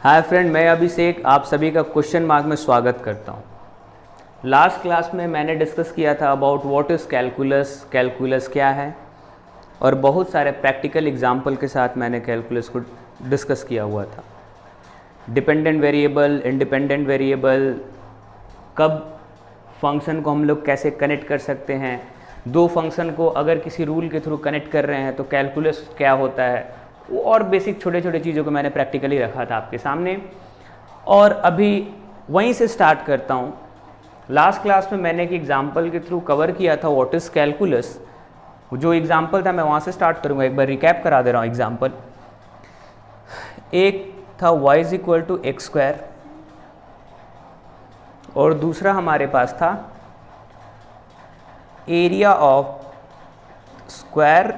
Hi friend, मैं अभिषेक आप सभी का क्वेश्चन मार्क में स्वागत करता हूँ। लास्ट क्लास में मैंने डिस्कस किया था about what is calculus, calculus क्या है, और बहुत सारे प्रैक्टिकल एग्जाम्पल के साथ मैंने कैलकुलस को डिस्कस किया हुआ था। डिपेंडेंट वेरिएबल, इंडिपेंडेंट वेरिएबल, कब फंक्शन को हम लोग कैसे कनेक्ट कर सकते हैं, दो फंक्शन को अगर किसी रूल के थ्रू कनेक्ट कर रहे हैं तो कैलकुलस क्या होता है, और बेसिक छोटे छोटे चीज़ों को मैंने प्रैक्टिकली रखा था आपके सामने। और अभी वहीं से स्टार्ट करता हूँ। लास्ट क्लास में मैंने एक एग्जाम्पल के थ्रू कवर किया था व्हाट इज़ कैलकुलस। जो एग्जाम्पल था मैं वहाँ से स्टार्ट करूँगा। एक बार रिकैप करा दे रहा हूँ एग्जाम्पल। एक था y = x² और दूसरा हमारे पास था area of square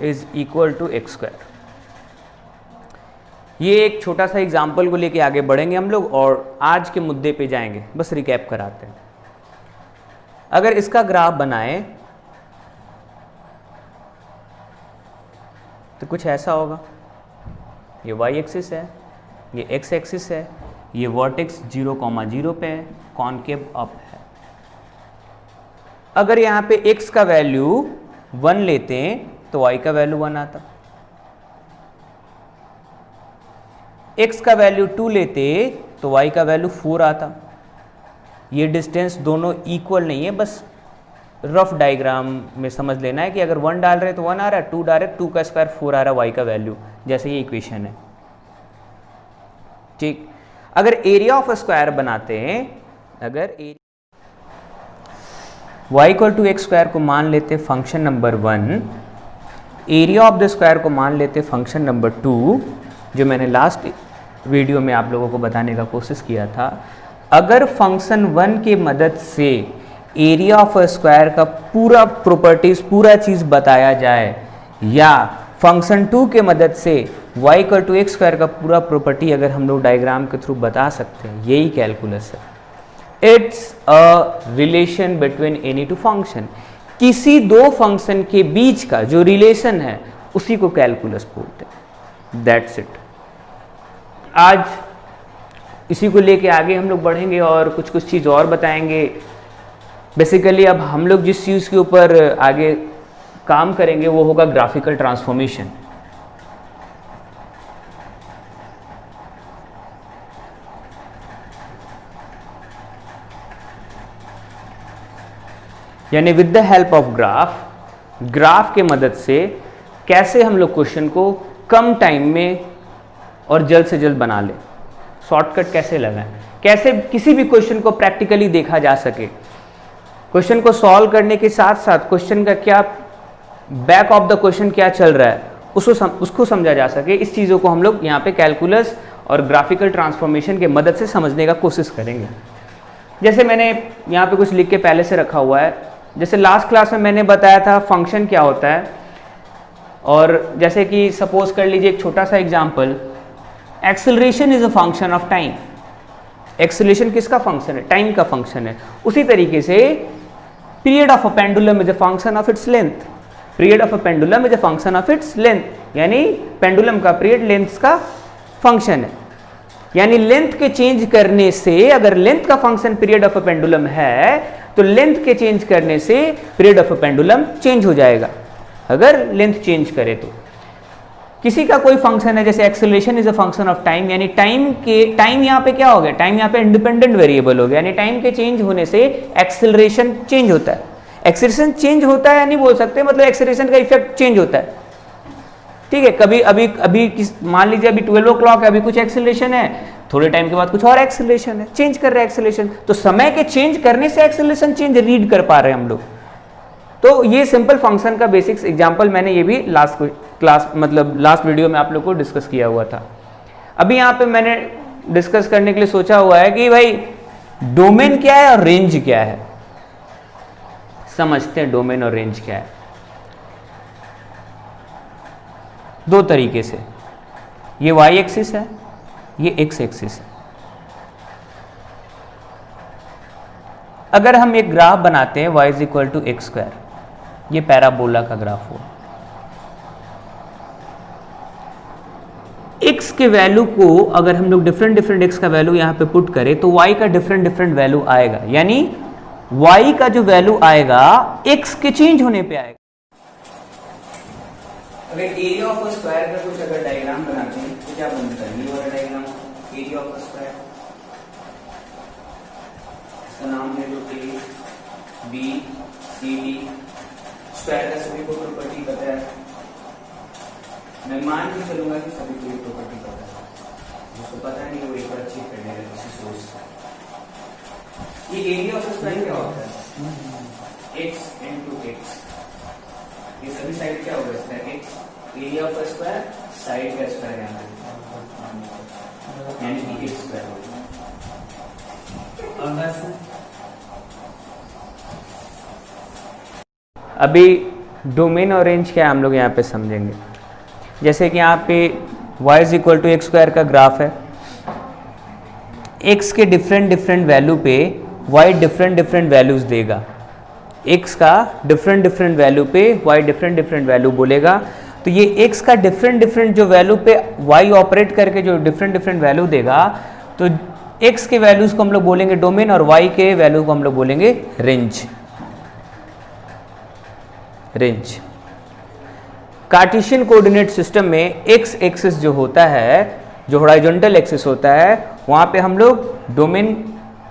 is equal to x²। ये एक छोटा सा एग्जाम्पल को लेके आगे बढ़ेंगे हम लोग और आज के मुद्दे पे जाएंगे। बस रिकैप कराते हैं। अगर इसका ग्राफ बनाए तो कुछ ऐसा होगा। ये y एक्सिस है, ये x एक्सिस है, ये वर्टेक्स 0,0 पे है, कॉनकेव अप है। अगर यहाँ पे x का वैल्यू 1 लेते हैं तो y का वैल्यू 1 आता। x का वैल्यू 2 लेते तो y का वैल्यू 4 आता। ये डिस्टेंस दोनों इक्वल नहीं है, बस रफ डायग्राम में समझ लेना है कि अगर 1 डाल रहे तो 1 आ रहा है, 2 डाल रहे 2 का स्क्वायर 4 आ रहा है y का वैल्यू, जैसे ये इक्वेशन है। ठीक। अगर एरिया ऑफ स्क्वायर बनाते हैं, अगर y = x² को मान लेते function number 1, area of the square को मान लेते फंक्शन नंबर 2, जो मैंने लास्ट वीडियो में आप लोगों को बताने का कोशिश किया था। अगर फंक्शन 1 के मदद से एरिया ऑफ स्क्वायर का पूरा प्रॉपर्टीज, पूरा चीज़ बताया जाए, या फंक्शन 2 के मदद से y = x² का पूरा प्रॉपर्टी अगर हम लोग डायग्राम के थ्रू बता सकते हैं, यही कैलकुलस है। It's a relation between any two function. किसी दो फंक्शन के बीच का जो रिलेशन है उसी को कैलकुलस बोलते हैं। That's it. आज इसी को लेके आगे हम लोग बढ़ेंगे और कुछ चीज़ और बताएंगे। बेसिकली अब हम लोग जिस चीज़ के ऊपर आगे काम करेंगे वो होगा ग्राफिकल ट्रांसफॉर्मेशन। यानी with the help of graph के मदद से कैसे हम लोग क्वेश्चन को कम टाइम में और जल्द से जल्द बना ले, शॉर्टकट कैसे लगाएं, कैसे किसी भी क्वेश्चन को प्रैक्टिकली देखा जा सके, क्वेश्चन को सॉल्व करने के साथ साथ क्वेश्चन का क्या बैक ऑफ द क्वेश्चन क्या चल रहा है उसको समझा जा सके। इस चीज़ों को हम लोग यहाँ पे कैलकुलस और ग्राफिकल ट्रांसफॉर्मेशन के मदद से समझने का कोशिश करेंगे। जैसे मैंने यहाँ पे कुछ लिख के पहले से रखा हुआ है। जैसे लास्ट क्लास में मैंने बताया था फंक्शन क्या होता है, और जैसे कि सपोज कर लीजिए एक छोटा सा example, acceleration is a function of time. Acceleration किसका फंक्शन है? टाइम का फंक्शन है। उसी तरीके से period of a pendulum is a function of its length. Period of a pendulum is a function of its length, यानी pendulum का period length का फंक्शन है। यानी लेंथ के चेंज करने से, अगर लेंथ का function period of a pendulum है तो लेंथ के चेंज करने से period of a pendulum change हो जाएगा, अगर लेंथ चेंज करे तो। किसी का कोई फंक्शन है, जैसे acceleration is a function of time, यानी टाइम यहाँ पे क्या हो गया? टाइम यहाँ पे इंडिपेंडेंट वेरिएबल हो गया, यानी टाइम के चेंज होने से एक्सेलरेशन चेंज होता है। एक्सेलरेशन चेंज होता है या नहीं बोल सकते, मतलब एक्सेलरेशन का इफेक्ट चेंज होता है। ठीक है, कभी अभी मान लीजिए अभी 12 o'clock है, अभी कुछ एक्सेलरेशन है, थोड़े टाइम के बाद कुछ और एक्सेलरेशन है, चेंज कर रहा है एक्सेलरेशन। तो समय के चेंज करने से एक्सेलरेशन चेंज रीड कर पा रहे हैं हम लोग। तो ये सिंपल फंक्शन का बेसिक्स एग्जांपल मैंने ये भी लास्ट वीडियो में आप लोग को डिस्कस किया हुआ था। अभी यहाँ पे मैंने डिस्कस करने के लिए सोचा हुआ है कि भाई डोमेन क्या है और रेंज क्या है। समझते हैं डोमेन और रेंज क्या है। दो तरीके से, ये y एक्सिस है, ये x एक्सिस है। अगर हम एक ग्राफ बनाते हैं y = x², ये पैराबोला का ग्राफ हो। x के वैल्यू को अगर हम लोग डिफरेंट डिफरेंट x का वैल्यू यहाँ पे पुट करें तो y का डिफरेंट डिफरेंट वैल्यू आएगा, यानी y का जो वैल्यू आएगा x के चेंज होने पे आएगा। अगर एरिया ऑफ अ स्क्वायर का कुछ अगर डायग्राम बनाते हैं तो क्या बनता है, ये वाला diagram area of a square, इसका नाम ले लो A B C D. Square का सभी को प्रॉपर्टी पता है, मैं मान के चलूंगा कि सभी को प्रॉपर्टी पता है, जिसको पता नहीं वो एक बार चेक कर लेगा किसी सोर्स से। ये एरिया ऑफ स्क्वायर क्या होता है, x into x, ये सभी साइड क्या होगा इसका x, area of square side का स्क्वायर यहाँ पे, यानी कि x स्क्वायर होगा। अभी डोमेन और रेंज क्या है हम लोग यहाँ पे समझेंगे। जैसे कि यहाँ पे y is equal to X square का ग्राफ है, x के डिफरेंट डिफरेंट वैल्यू पे y डिफरेंट डिफरेंट वैल्यूज देगा, x का डिफरेंट डिफरेंट वैल्यू पे y डिफरेंट डिफरेंट वैल्यू बोलेगा। तो ये x का डिफरेंट डिफरेंट जो वैल्यू पे y ऑपरेट करके जो डिफरेंट डिफरेंट वैल्यू देगा, तो x के वैल्यूज को हम लोग बोलेंगे डोमेन और y के वैल्यू को हम लोग बोलेंगे range. Range Cartesian coordinate system में x एक्सिस जो होता है, जो हॉरिजॉन्टल एक्सिस होता है, वहाँ पे हम लोग डोमेन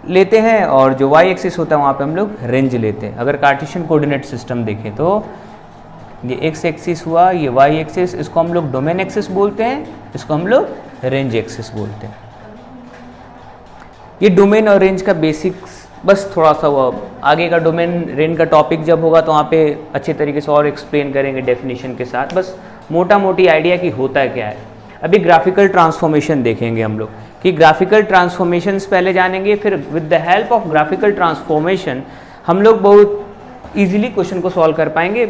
लेते हैं और जो y एक्सिस होता है वहाँ पे हम लोग रेंज लेते हैं। अगर कार्टेशियन कोऑर्डिनेट सिस्टम देखें तो ये x एक्सिस हुआ, ये y एक्सिस, इसको हम लोग डोमेन एक्सिस बोलते हैं, इसको हम लोग रेंज एक्सिस बोलते हैं। ये डोमेन और रेंज का बेसिक्स, बस थोड़ा सा वो आगे का डोमेन रेंज का टॉपिक जब होगा तो वहाँ पे अच्छे तरीके से और एक्सप्लेन करेंगे डेफिनेशन के साथ, बस मोटा मोटी आइडिया कि होता है क्या है। अभी ग्राफिकल ट्रांसफॉर्मेशन देखेंगे हम लोग कि ग्राफिकल ट्रांसफॉर्मेशंस पहले जानेंगे, फिर with the help of graphical transformation हम लोग बहुत इजीली क्वेश्चन को सॉल्व कर पाएंगे।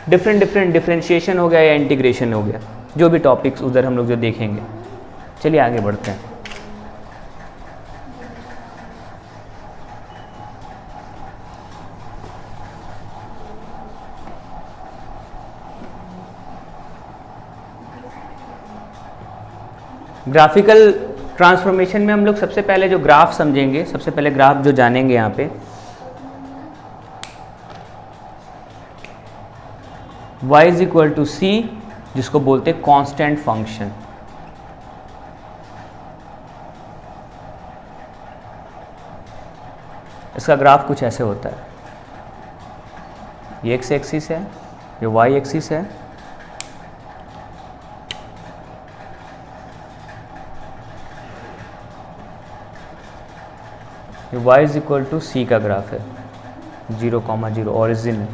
डिफरेंट डिफरेंट डिफरेंशिएशन हो गया या इंटीग्रेशन हो गया, जो भी टॉपिक्स उधर हम लोग जो देखेंगे। चलिए आगे बढ़ते हैं। ग्राफिकल ट्रांसफॉर्मेशन में हम लोग सबसे पहले जो ग्राफ समझेंगे, सबसे पहले ग्राफ जो जानेंगे यहाँ पे, y इज इक्वल टू सी, जिसको बोलते हैं कांस्टेंट फंक्शन। इसका ग्राफ कुछ ऐसे होता है, ये x एक्सिस है, ये y एक्सिस है, ये y इज इक्वल टू सी का ग्राफ है, 0,0 ओरिजिन है।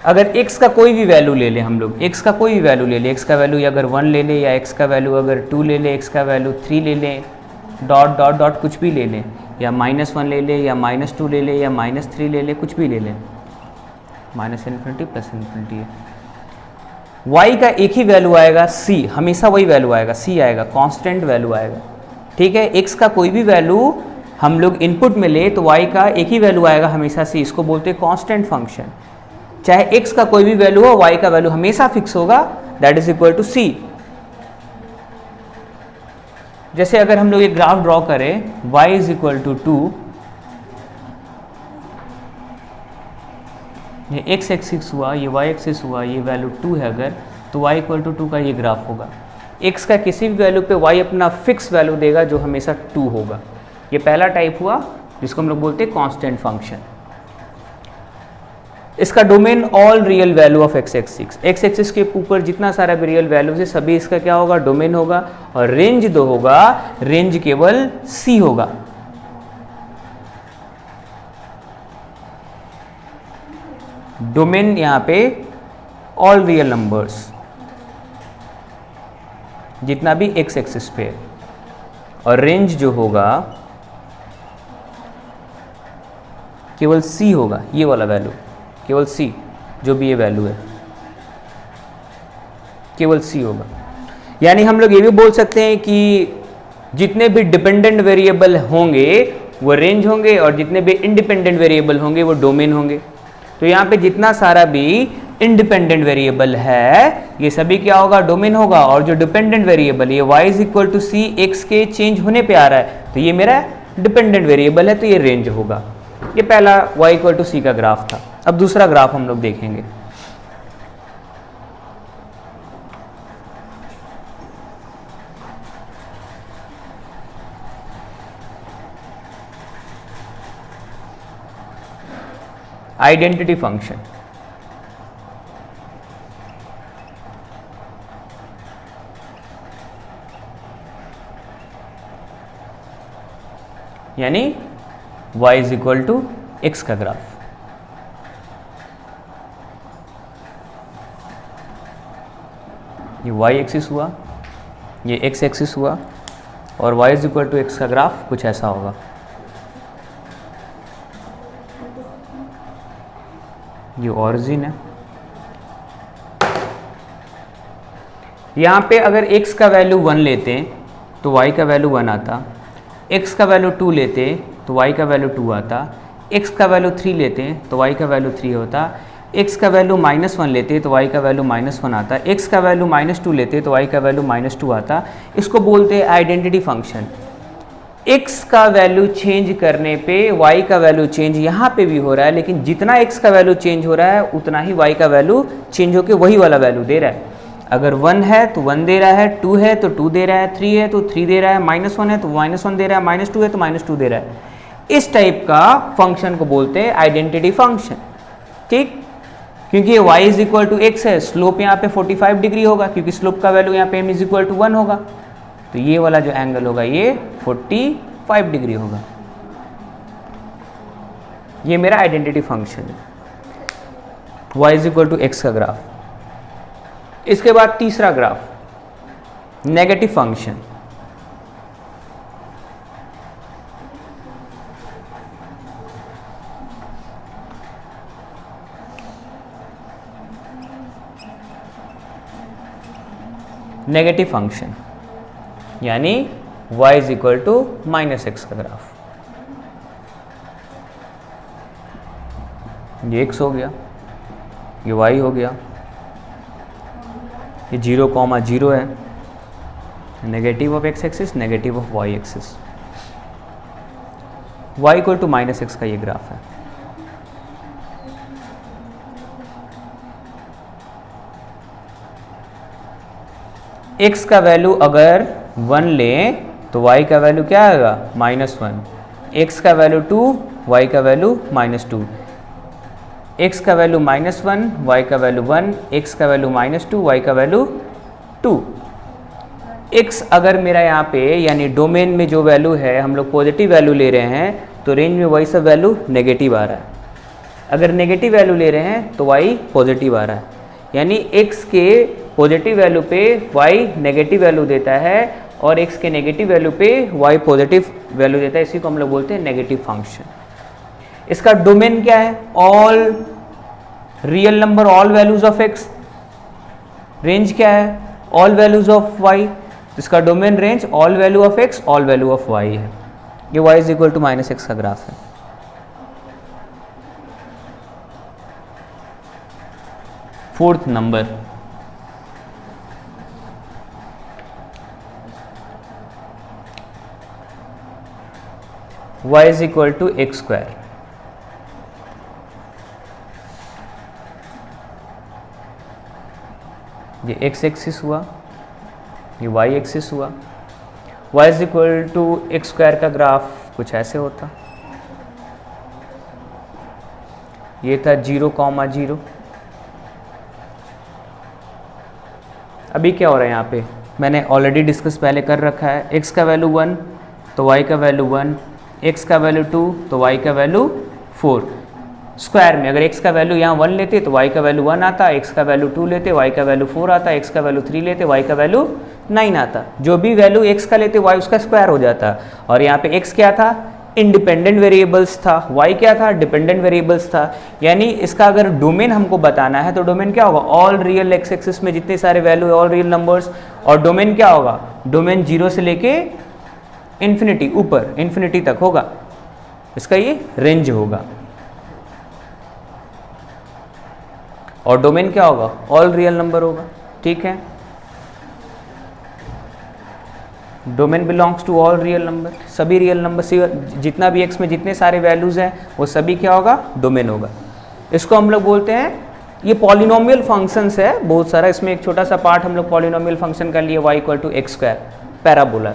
अगर x का कोई भी वैल्यू ले लें हम लोग, x का कोई भी वैल्यू ले लें, x का वैल्यू अगर 1 ले लें या x का वैल्यू अगर 2 ले लें, x का वैल्यू 3 ले लें, डॉट डॉट डॉट कुछ भी ले लें, या -1 ले लें या -2 ले लें या -3 ले लें, कुछ भी ले लें, -∞ +∞ है। y का एक ही वैल्यू आएगा c, हमेशा वही वैल्यू आएगा, c आएगा, कांस्टेंट वैल्यू आएगा। ठीक है, x का कोई भी वैल्यू हम लोग इनपुट में ले तो y का एक ही वैल्यू आएगा हमेशा c, इसको बोलते हैं कांस्टेंट फंक्शन। चाहे x का कोई भी वैल्यू हो, y का वैल्यू हमेशा फिक्स होगा, that is equal to c। जैसे अगर हम लोग एक ग्राफ ड्रॉ करें, y इज इक्वल टू 2, ये x एक्सिस हुआ, ये y एक्सिस हुआ, ये वैल्यू 2 है अगर, तो y इक्वल टू 2 का ये ग्राफ होगा। x का किसी भी वैल्यू पे y अपना फिक्स वैल्यू देगा जो हमेशा 2 होगा। ये पहला टाइप हुआ जिसको हम लोग बोलते हैं कांस्टेंट फंक्शन। इसका domain all real value of x axis के ऊपर जितना सारा भी रियल वैल्यूज है सभी इसका क्या होगा, डोमेन होगा। और रेंज दो होगा, रेंज केवल c होगा। डोमेन यहां पे ऑल रियल नंबर्स, जितना भी x एक्सिस पे है, और रेंज जो होगा केवल c होगा, ये वाला वैल्यू केवल c, जो भी ये वैल्यू है केवल c होगा। यानी हम लोग ये भी बोल सकते हैं कि जितने भी डिपेंडेंट वेरिएबल होंगे वो रेंज होंगे और जितने भी इंडिपेंडेंट वेरिएबल होंगे वो डोमेन होंगे। तो यहाँ पे जितना सारा भी इंडिपेंडेंट वेरिएबल है, ये सभी क्या होगा, डोमेन होगा। और जो डिपेंडेंट वेरिएबल ये y is equal to C, X के चेंज होने पे आ रहा है, तो ये मेरा डिपेंडेंट वेरिएबल है, तो ये रेंज होगा। ये पहला y इक्वल टू सी का ग्राफ था। अब दूसरा ग्राफ हम लोग देखेंगे। आइडेंटिटी फंक्शन, यानी y is equal to X का ग्राफ। ये y एक्सिस हुआ, ये x एक्सिस हुआ, और y is equal to X का ग्राफ कुछ ऐसा होगा। ये ओरिजिन है। यहाँ पे अगर x का वैल्यू 1 लेते तो y का वैल्यू 1 आता, x का वैल्यू 2 लेते तो y का वैल्यू 2 आता, x का वैल्यू 3 लेते तो y का वैल्यू 3 होता, x का वैल्यू -1 लेते तो y का वैल्यू -1 आता, x का वैल्यू -2 लेते तो y का वैल्यू -2 आता। इसको बोलते हैं आइडेंटिटी फंक्शन। x का वैल्यू चेंज करने पे y का वैल्यू चेंज यहाँ पे भी हो रहा है, लेकिन जितना x का वैल्यू चेंज हो रहा है उतना ही y का वैल्यू चेंज होकर वही वाला वैल्यू दे रहा है। अगर 1 है तो 1 दे रहा है, 2 है तो 2 दे रहा है, 3 है तो 3 दे रहा है, -1 है तो -1 दे रहा है, -2 है तो -2 दे रहा है। इस टाइप का फंक्शन को बोलते हैं आइडेंटिटी फंक्शन। ठीक, क्योंकि y is equal to X है, स्लोप यहाँ पे 45 डिग्री होगा, क्योंकि स्लोप का वैल्यू यहाँ पे m इज इक्वल टू 1 होगा, तो ये वाला जो एंगल होगा ये 45 डिग्री होगा। ये मेरा आइडेंटिटी फंक्शन है, y is equal to X का ग्राफ। इसके बाद तीसरा graph, negative function. Negative function यानी y is equal to -x का ग्राफ। ये x हो गया, ये y हो गया, ये 0,0 है, negative of x axis, negative of y axis. y equal to -x का ये ग्राफ है। x का वैल्यू अगर 1 लें तो y का वैल्यू क्या आएगा, -1, x का वैल्यू 2, y का वैल्यू -2, x का वैल्यू -1, y का वैल्यू 1, x का वैल्यू -2, y का वैल्यू 2। x अगर मेरा यहाँ पे यानी डोमेन में जो वैल्यू है हम लोग पॉजिटिव वैल्यू ले रहे हैं तो रेंज में वही सब वैल्यू नेगेटिव आ रहा है। अगर नेगेटिव वैल्यू ले रहे हैं तो y पॉजिटिव आ रहा है, यानी x के पॉजिटिव वैल्यू पे y नेगेटिव वैल्यू देता है और x के नेगेटिव वैल्यू पे y पॉजिटिव वैल्यू देता है। इसी को हम लोग बोलते हैं नेगेटिव फंक्शन। इसका डोमेन क्या है, all real number, all values of x। Range क्या है, ऑल वैल्यूज ऑफ y। इसका domain range all value of x, all value of y है। ये y is equal to -x का ग्राफ है। Fourth number, y is equal to X square. ये x axis हुआ, ये y एक्सिस हुआ। y is equal to X square का graph कुछ ऐसे होता। ये था 0,0। अभी क्या हो रहा है यहाँ पे, मैंने ऑलरेडी डिस्कस पहले कर रखा है। x का वैल्यू 1 तो y का वैल्यू 1, x का वैल्यू 2 तो y का वैल्यू 4। स्क्वायर में अगर x का वैल्यू यहाँ 1 लेते तो y का वैल्यू 1 आता, x का वैल्यू 2 लेते y का वैल्यू 4 आता, x का वैल्यू 3 लेते y का वैल्यू 9 आता। जो भी वैल्यू x का लेते y उसका स्क्वायर हो जाता। और यहाँ पे x क्या था, इंडिपेंडेंट वेरिएबल्स था, y क्या था, डिपेंडेंट वेरिएबल्स था। यानी इसका अगर डोमेन हमको बताना है तो डोमेन क्या होगा, ऑल रियल x एक्सिस में जितने सारे वैल्यू है ऑल रियल नंबर्स। और डोमेन क्या होगा, डोमेन 0 से लेके इन्फिनिटी, ऊपर इन्फिनिटी तक होगा, इसका ये रेंज होगा। और डोमेन क्या होगा, ऑल रियल नंबर होगा। ठीक है, domain belongs to all real number, सभी रियल नंबर से जितना भी x में जितने सारे वैल्यूज हैं वो सभी क्या होगा, डोमेन होगा। इसको हम लोग बोलते हैं, ये पॉलिनोमियल फंक्शंस है बहुत सारा, इसमें एक छोटा सा पार्ट हम लोग पॉलिनोमियल फंक्शन का लिए y equal to X square parabola.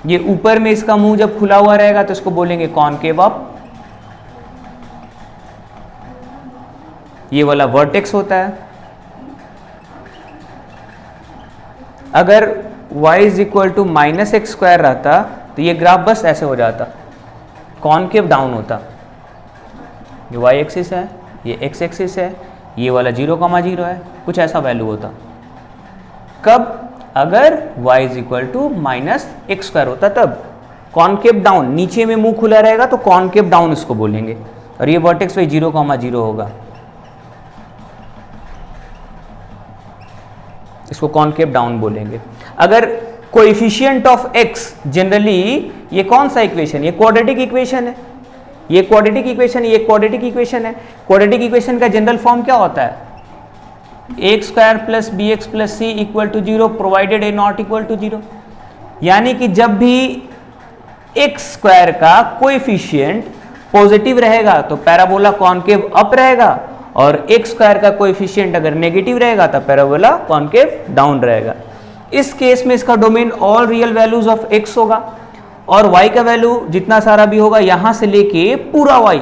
ये ऊपर में इसका मुंह जब खुला हुआ रहेगा तो इसको बोलेंगे कॉनकेव अप, ये वाला वर्टेक्स होता है। अगर y is equal to minus X square रहता तो ये ग्राफ बस ऐसे हो जाता, कॉनकेव डाउन होता। ये y एक्सिस है, ये x एक्सिस है, ये वाला 0,0 है, कुछ ऐसा वैल्यू होता। कब, अगर y is equal to minus X square होता तब। कॉनकेव डाउन, नीचे में मुंह खुला रहेगा तो कॉनकेव डाउन इसको बोलेंगे, और ये वर्टेक्स वही 0,0 होगा, इसको कॉनकेव डाउन बोलेंगे। अगर कोएफिशिएंट ऑफ x, जनरली ये कौन सा इक्वेशन, ये क्वाड्रेटिक इक्वेशन है, ये क्वाड्रेटिक इक्वेशन, ये क्वाड्रेटिक इक्वेशन है। क्वाड्रेटिक इक्वेशन का जनरल फॉर्म क्या होता है, X square plus B X plus C equal to 0 provided A not equal to 0। यानी कि जब भी एक्स स्क्वायर का कोएफिशिएंट पॉजिटिव रहेगा तो पैराबोला कॉनकेव अप रहेगा, और एक्स स्क्वायर का कोएफिशिएंट अगर नेगेटिव रहेगा तो पैराबोला कॉनकेव डाउन रहेगा। इस केस में इसका domain all real values of x होगा, और y का वैल्यू जितना सारा भी होगा यहां से लेके पूरा y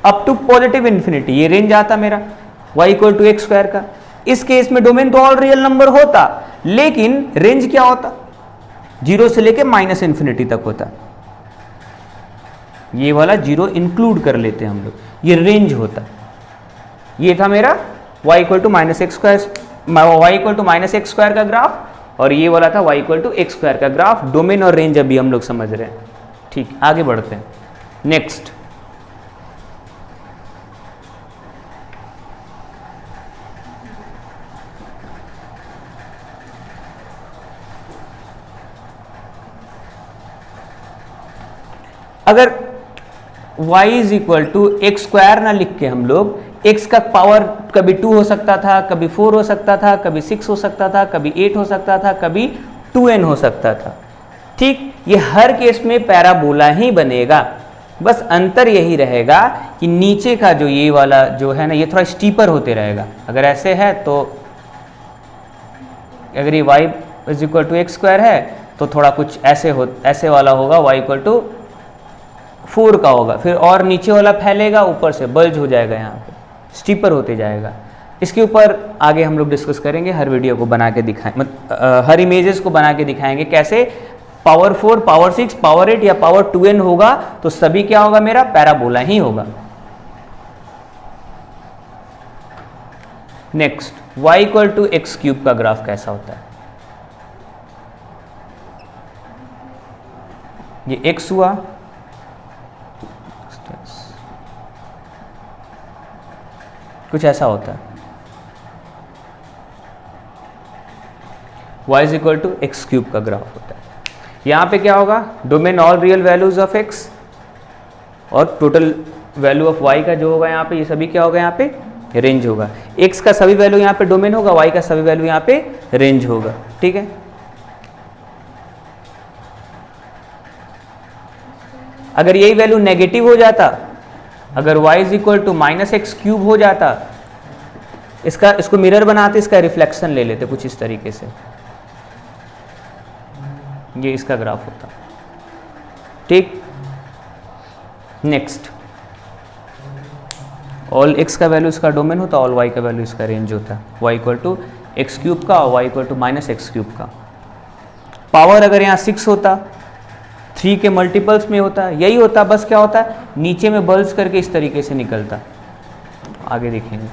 up to positive infinity, ये रेंज आता मेरा y equal to X square का। इस केस में डोमेन तो ऑल रियल नंबर होता, लेकिन रेंज क्या होता, 0 से लेके माइनस इन्फिनिटी तक होता। ये वाला 0 इंक्लूड कर लेते हैं हम लोग, ये रेंज होता। ये था मेरा y equal to minus X square का ग्राफ, और ये वाला था y equal to X square का ग्राफ। डोमेन और रेंज अभी हम लोग समझ रहे हैं। ठीक, आगे बढ़ते हैं। नेक्स्ट, अगर y is equal to X square ना लिख के हम लोग x का पावर कभी 2 हो सकता था, कभी 4 हो सकता था, कभी 6 हो सकता था, कभी 8 हो सकता था, कभी 2n हो सकता था। ठीक, ये हर केस में पैराबोला ही बनेगा, बस अंतर यही रहेगा कि नीचे का जो ये वाला जो है ना, ये थोड़ा स्टीपर होते रहेगा। अगर ऐसे है तो, अगर ये y is equal to X square है तो थोड़ा कुछ ऐसे वाला होगा, y इक्वल टू 4 का होगा, फिर और नीचे वाला फैलेगा, ऊपर से बल्ज हो जाएगा, यहाँ पे स्टीपर होते जाएगा। इसके ऊपर आगे हम लोग डिस्कस करेंगे, हर वीडियो को बना के दिखाएं, हर इमेजेस को बना के दिखाएंगे कैसे पावर 4, पावर 6, पावर 8 या पावर 2n होगा तो सभी क्या होगा, मेरा पैराबोला ही होगा। Next, y equal to X cube का ग्राफ कैसा होता है। ये x हुआ, कुछ ऐसा होता है। y is equal to X cube का ग्राफ होता है। यहाँ पे क्या होगा, domain all real values of x, और टोटल वैल्यू ऑफ y का जो होगा यहाँ पे, ये सभी क्या होगा, यहाँ पे रेंज होगा। x का सभी वैल्यू यहाँ पे डोमेन होगा, y का सभी वैल्यू यहाँ पे रेंज होगा। ठीक है, अगर यही वैल्यू नेगेटिव हो जाता, अगर y is equal to minus X cube हो जाता, इसको मिरर बनाते, इसका रिफ्लेक्शन ले लेते कुछ इस तरीके से, ये इसका ग्राफ होता। ठीक, नेक्स्ट, ऑल x का वैल्यू इसका डोमेन होता, ऑल y का वैल्यू इसका रेंज होता। y equal to X cube का और y equal to minus X cube का। पावर अगर यहाँ 6 होता, 3 के मल्टीपल्स में होता, यही होता, बस क्या होता है नीचे में बल्स करके इस तरीके से निकलता। आगे देखेंगे।